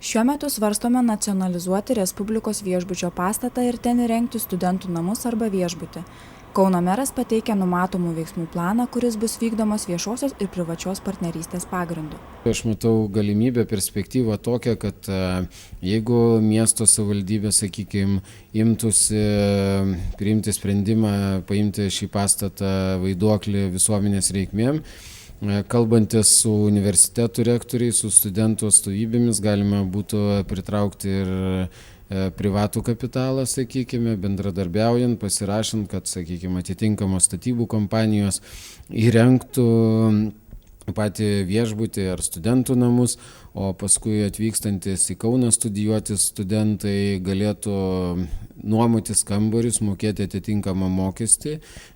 Šiuo metu svarstome nacionalizuoti Respublikos viešbučio pastatą ir ten įrengti studentų namus arba viešbutį. Kauno meras pateikia numatomų veiksmų planą, kuris bus vykdomas viešosios ir privačios partnerystės pagrindu. Aš matau galimybę, perspektyvą tokią, kad jeigu miesto savivaldybė, sakykime, imtųsi priimti sprendimą, paimti šį pastatą vaiduoklį visuomenės reikmėm, kalbantis su universitetų rektoriais, su studentų atstovybėmis, galima būtų pritraukti ir privatų kapitalą, sakykime, bendradarbiaujant, pasirašant, kad, sakykime, atitinkamos statybų kompanijos įrengtų patį viešbutį ar studentų namus, o paskui atvykstantis į Kauną studijuoti studentai galėtų nuomotis kambarius, mokėti atitinkamą mokestį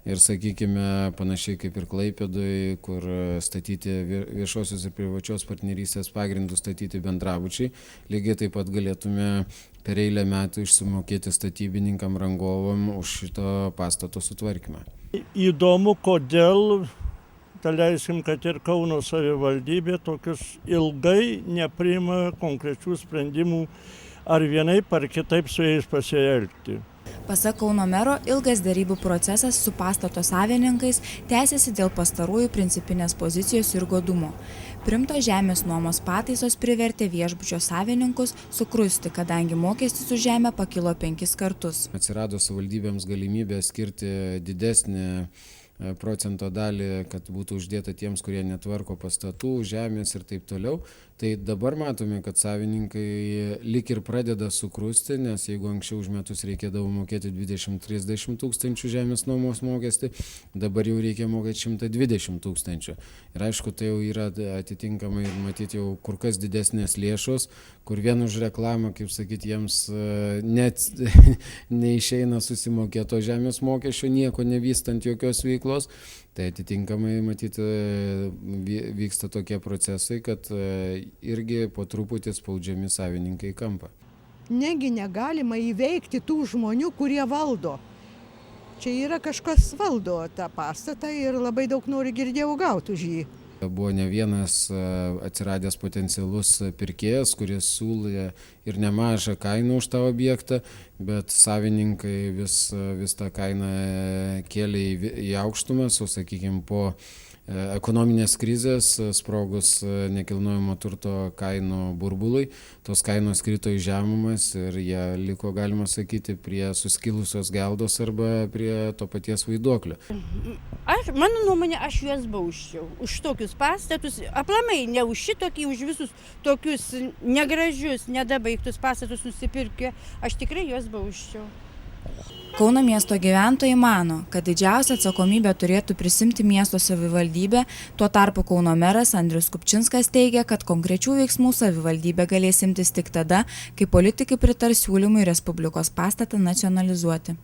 ir, sakykime, panašiai kaip ir Klaipėdoje, kur statyti viešosios ir privačios partnerystės pagrindų statyti bendrabučiai, lygiai taip pat galėtume per eilę metų išsimokėti statybininkam rangovam už šito pastato sutvarkymą. Įdomu, kodėl, leiskim, kad ir Kauno savivaldybė tokius ilgai nepriima konkrečių sprendimų ar vienaip ar kitaip su jais pasielgti. Pasak Kauno mero, ilgas derybų procesas su pastato savininkais tęsiasi dėl pastarųjų principinės pozicijos ir godumo. Priimtos žemės nuomos pataisos privertė viešbučio savininkus sukrusti, kadangi mokestis už žemę pakilo 5 kartus. Atsirado savivaldybėms galimybė skirti didesnį procento dalį, kad būtų uždėta tiems, kurie netvarko pastatų, žemės ir taip toliau. Tai dabar matome, kad savininkai lik ir pradeda sukrusti, nes jeigu anksčiau už metus reikėdavo mokėti 20-30 tūkstančių žemės nuomos mokestį, dabar jau reikia mokėti 120 tūkstančių. Ir aišku, tai jau yra atitinkamai ir matyti jau kur kas didesnės lėšos, kur vien už reklamą, kaip sakyti, jiems net neišeina susimokėti to žemės mokesčio, nieko nevystant jokios veiklos. Tai atitinkamai, matyti, vyksta tokie procesai, kad irgi po truputį spaudžiami savininkai į kampą. Negi negalima įveikti tų žmonių, kurie valdo. Čia yra kažkas valdo tą pastatą ir labai daug nori, girdėjau, gauti už jį. Buvo ne vienas atsiradęs potencialus pirkėjas, kuris siūlė ir nemažą kainą už tą objektą, bet savininkai vis tą kainą kėlė į aukštumas, o, sakykime, po ekonominės krizės, sprogus nekilnojamo turto kainų burbului, tos kainos krito į žemumas ir jie liko, galima sakyti, prie suskilusios geldos arba prie to paties vaiduoklio. Mano nuomonė, aš juos bausčiau už tokius pastatus, aplamai ne už šitokį, už visus tokius negražius, nedabaigtus pastatus nusipirkę, aš tikrai juos bausčiau. Kauno miesto gyventojai mano, kad didžiausią atsakomybę turėtų prisimti miesto savivaldybė, tuo tarpu Kauno meras Andrius Kupčinskas teigia, kad konkrečių veiksmų savivaldybė galės imtis tik tada, kai politikai pritars siūlymui Respublikos pastatą nacionalizuoti.